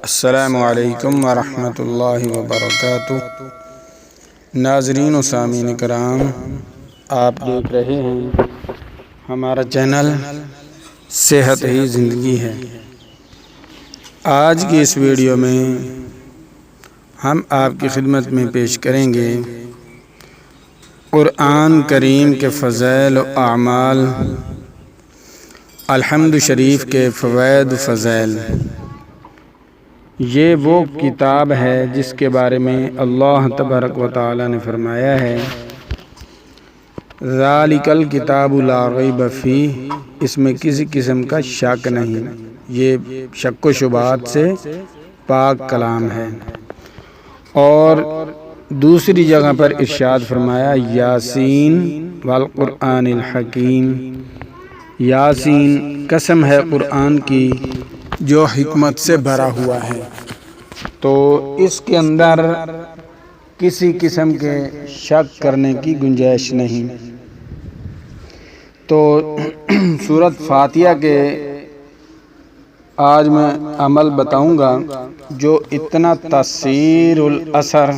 السلام علیکم ورحمۃ اللہ وبرکاتہ۔ ناظرین و سامعین کرام، آپ دیکھ رہے ہیں ہمارا چینل صحت ہی زندگی ہے۔ آج کی اس ویڈیو میں ہم آپ کی خدمت میں پیش کریں گے قرآن کریم کے فضائل و اعمال، الحمد شریف کے فوائد و فضائل۔ یہ وہ کتاب ہے جس کے بارے میں اللہ تبارک و تعالی نے فرمایا ہے ذالک الکتاب لا ریب فیہ، اس میں کسی قسم کا شک نہیں، یہ شک و شبہات سے پاک کلام ہے۔ اور دوسری جگہ پر ارشاد فرمایا یاسین والقرآن الحکیم، یاسین قسم ہے قرآن کی جو حکمت سے بھرا ہوا ہے، تو اس کے اندر کسی قسم کے شک کرنے کی گنجائش نہیں۔ تو سورۃ فاتحہ کے آج میں عمل بتاؤں گا جو اتنا تاثیر الاثر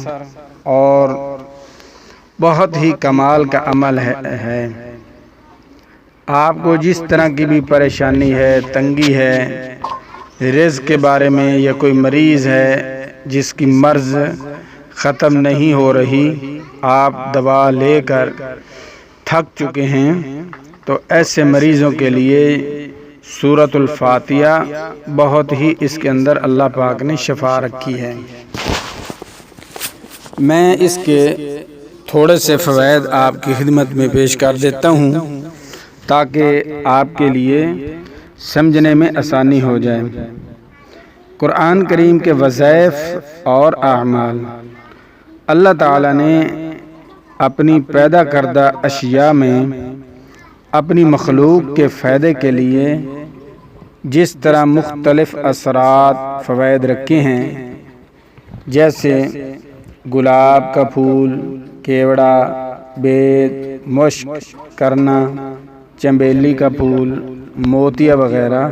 اور بہت ہی کمال کا عمل ہے۔ آپ کو جس طرح کی بھی پریشانی ہے، تنگی ہے، رزق کے بارے میں، یا کوئی مریض ہے جس کی مرض ختم نہیں ہو رہی، آپ دوا لے کر تھک چکے ہیں، تو ایسے مریضوں کے لیے سورۃ الفاتحہ بہت ہی اس کے اندر اللہ پاک نے شفا رکھی ہے۔ میں اس کے تھوڑے سے فوائد آپ کی خدمت میں پیش کر دیتا ہوں تاکہ آپ کے لیے سمجھنے میں آسانی ہو جائے۔ قرآن کریم کے وظائف اور اعمال، اللہ تعالی نے اپنی پیدا کردہ اشیاء میں اپنی مخلوق کے فائدے کے لیے جس طرح مختلف اثرات، فوائد رکھے ہیں، جیسے گلاب کا پھول، کیوڑا، بید، مشک کرنا، چنبیلی کا پھول، موتیا وغیرہ،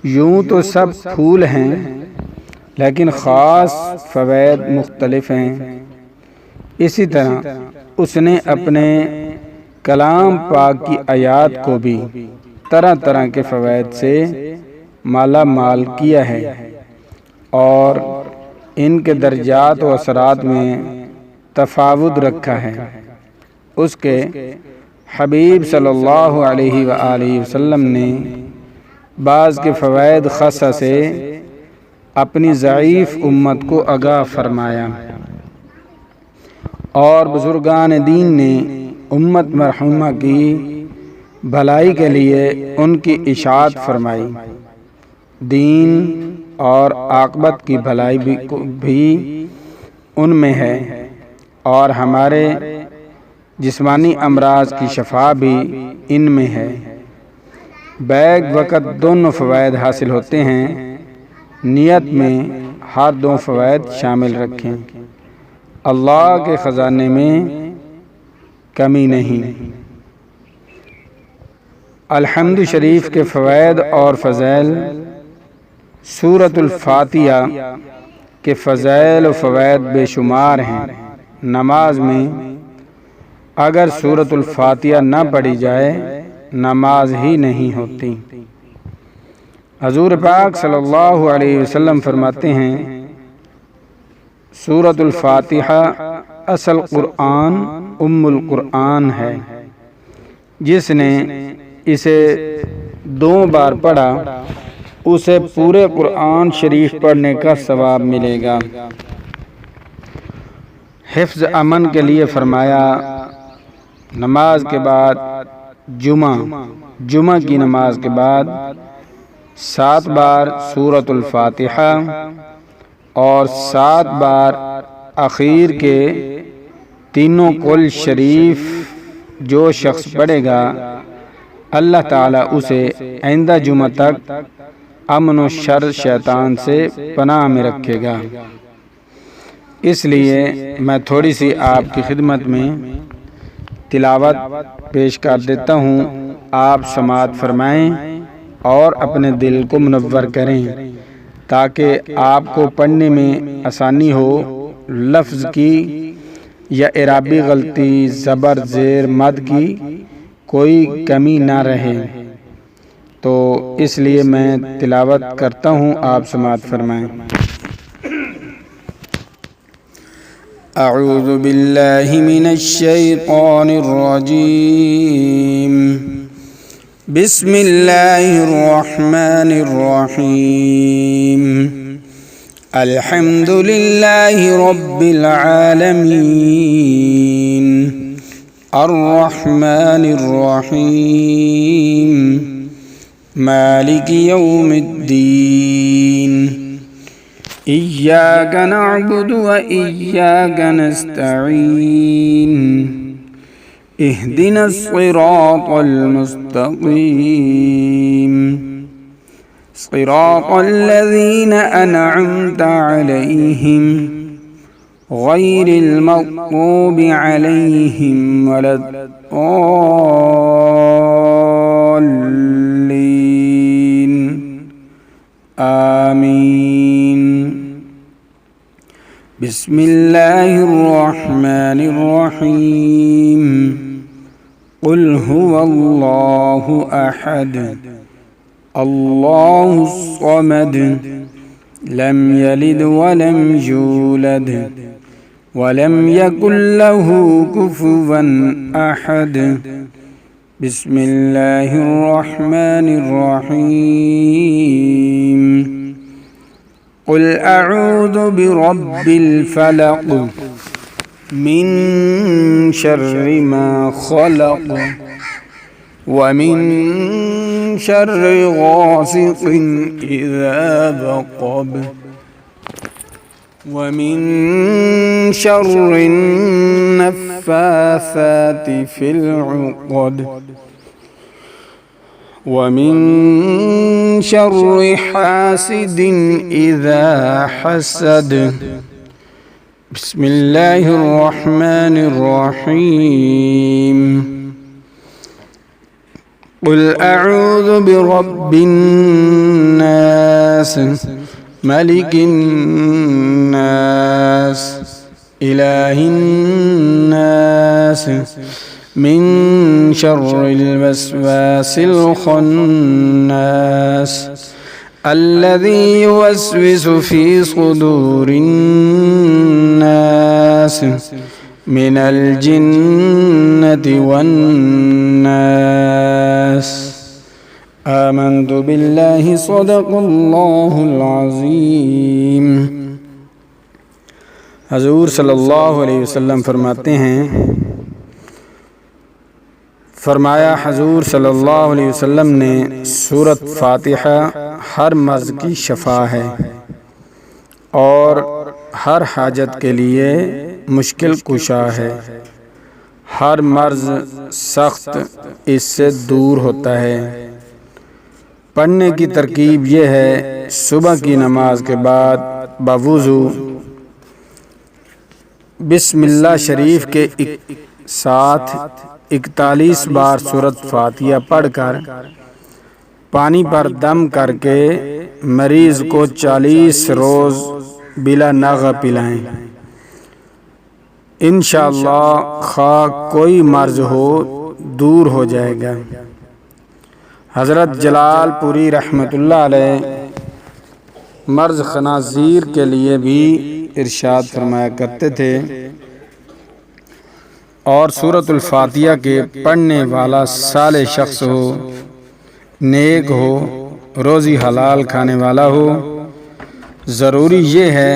یوں تو سب پھول ہیں لیکن خاص فوائد مختلف ہیں۔ اسی طرح اس نے اپنے کلام پاک کی آیات کو بھی طرح طرح کے فوائد سے مالا مال کیا ہے، اور ان کے درجات و اثرات میں تفاوت رکھا ہے۔ اس کے حبیب صلی اللہ علیہ وآلہ وسلم نے بعض کے فوائد خاصہ سے اپنی ضعیف امت کو آگاہ فرمایا، اور بزرگان دین نے امت مرحومہ کی بھلائی کے لیے ان کی اشاعت فرمائی۔ دین اور عاقبت کی بھلائی بھی ان میں ہے، اور ہمارے جسمانی امراض کی شفا بھی ان میں ہے۔ بیک وقت دونوں فوائد حاصل ہوتے ہیں، نیت میں ہر دو فوائد شامل رکھیں۔ اللہ کے خزانے میں کمی نہیں۔ الحمد شریف کے فوائد اور فضائل، سورۃ الفاتحہ کے فضائل و فوائد بے شمار ہیں۔ نماز میں اگر سورۃ الفاتحہ نہ پڑھی جائے نماز ہی نہیں ہوتی۔ حضور پاک صلی اللہ علیہ وسلم فرماتے ہیں سورۃ الفاتحہ اصل قرآن ام القرآن ہے، جس نے اسے 2 بار پڑھا اسے پورے قرآن شریف پڑھنے کا ثواب ملے گا۔ حفظ امن کے لیے فرمایا نماز کے بعد جمعہ کی نماز کے بعد 7 بار سورۃ الفاتحہ اور 7 بار اخیر کے تینوں کل شریف جو شخص پڑھے گا، اللہ تعالیٰ اسے آئندہ جمعہ تک امن و شر شیطان سے پناہ میں رکھے گا۔ اس لیے میں تھوڑی سی آپ کی خدمت میں تلاوت پیش کر دیتا ہوں، آپ سماعت فرمائیں اور اپنے دل کو منور کریں۔ تاکہ آپ کو پڑھنے میں آسانی ہو۔ لفظ کی یا اعرابی غلطی، زبر زیر مد کی کوئی کمی نہ رہے، تو اس لیے میں تلاوت کرتا ہوں، آپ سماعت فرمائیں۔ اعوذ باللہ من الشیطان الرجیم، بسم اللہ الرحمن الرحیم، الحمد للہ رب العالمین، الرحمن الرحیم، مالک یوم الدین، إياك نعبد وإياك نستعين، اهدنا الصراط المستقيم، صراط الذين أنعمت عليهم غير المغضوب عليهم ولا الضالين، آمين۔ بسم اللہ الرحمن الرحیم، قل هو اللہ احد، اللہ الصمد، لم یلد ولم یولد ولم یکن له کفوا احد۔ بسم اللہ الرحمن الرحیم، قل اعوذ برب الفلق، من شر ما خلق، ومن شر غاسق اذا وقب، ومن شر النفاثات في العقد، ومن شر حاسد إذا حسد۔ بسم اللہ الرحمن الرحیم، قل اعوذ برب الناس، ملک الناس، الہ الناس، من شر الوسواس الخناس، الذي يوسوس في صدور الناس من الجنة والناس۔ آمنت بالله، صدق اللہ العظیم۔ حضور صلی اللہ علیہ وسلم فرماتے ہیں، فرمایا حضور صلی اللہ علیہ وسلم نے، سورۃ فاتحہ ہر مرض کی شفا ہے اور ہر حاجت کے لیے مشکل کشا ہے، ہر مرض سخت اس سے دور ہوتا ہے۔ پڑھنے کی ترکیب یہ ہے، صبح کی نماز کے بعد بوضو بسم اللہ شریف کے ساتھ 41 بار سورۃ فاتحہ پڑھ کر پانی پر دم کر کے مریض کو 40 روز بلا ناغہ پلائیں۔ انشاءاللہ خواہ کوئی مرض ہو دور ہو جائے گا۔ حضرت جلال پوری رحمۃ اللہ علیہ مرض خنازیر کے لیے بھی ارشاد فرمایا کرتے تھے، اور سورۃ الفاتحہ کے پڑھنے والا صالح شخص ہو، نیک ہو، روزی حلال کھانے والا ہو، ضروری یہ ہے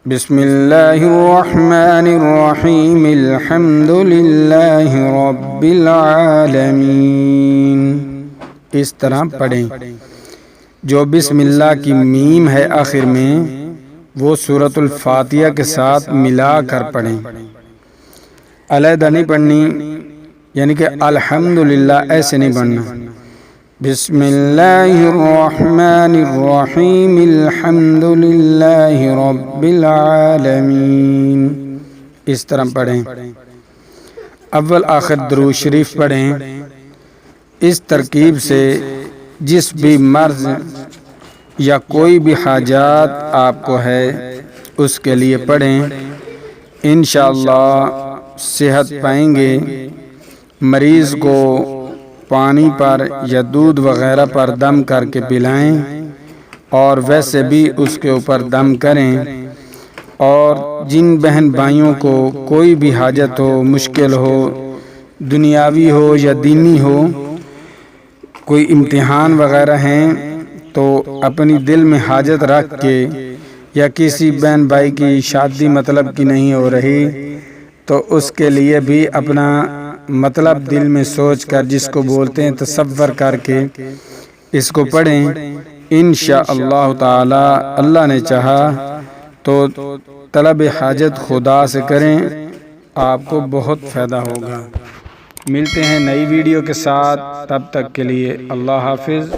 بسم اللہ الرحمن الرحیم، الحمد للہ رب العالمین، اس طرح پڑھیں۔ جو بسم اللہ کی میم ہے آخر میں، وہ سورۃ الفاتحہ کے ساتھ ملا کر پڑھیں، علیحدہ نہیں پڑھنی، یعنی کہ الحمدللہ ایسے نہیں پڑھنا۔ بسم اللہ الرحمن الرحیم، الحمد للہ رب العالمین، اس طرح پڑھیں۔ اول آخر درود شریف پڑھیں۔ اس ترکیب سے جس بھی مرض یا کوئی بھی حاجات آپ کو ہے اس کے لیے پڑھیں، انشاءاللہ صحت پائیں گے۔ مریض کو پانی پر یا دودھ وغیرہ پر دم کر کے پلائیں، اور ویسے بھی اس کے اوپر دم کریں۔ اور جن بہن بھائیوں کو کوئی بھی حاجت ہو، مشکل ہو، دنیاوی ہو یا دینی ہو، کوئی امتحان وغیرہ ہیں، تو اپنی دل میں حاجت رکھ کے، یا کسی بہن بھائی کی شادی مطلب کی نہیں ہو رہی تو اس کے لیے بھی اپنا مطلب دل میں سوچ کر، جس کو بولتے ہیں تصور کر کے، اس کو پڑھیں۔ انشاءاللہ تعالی اللہ نے چاہا تو طلب حاجت خدا سے کریں، آپ کو بہت فائدہ ہوگا۔ ملتے ہیں نئی ویڈیو کے ساتھ، تب تک کے لیے اللہ حافظ۔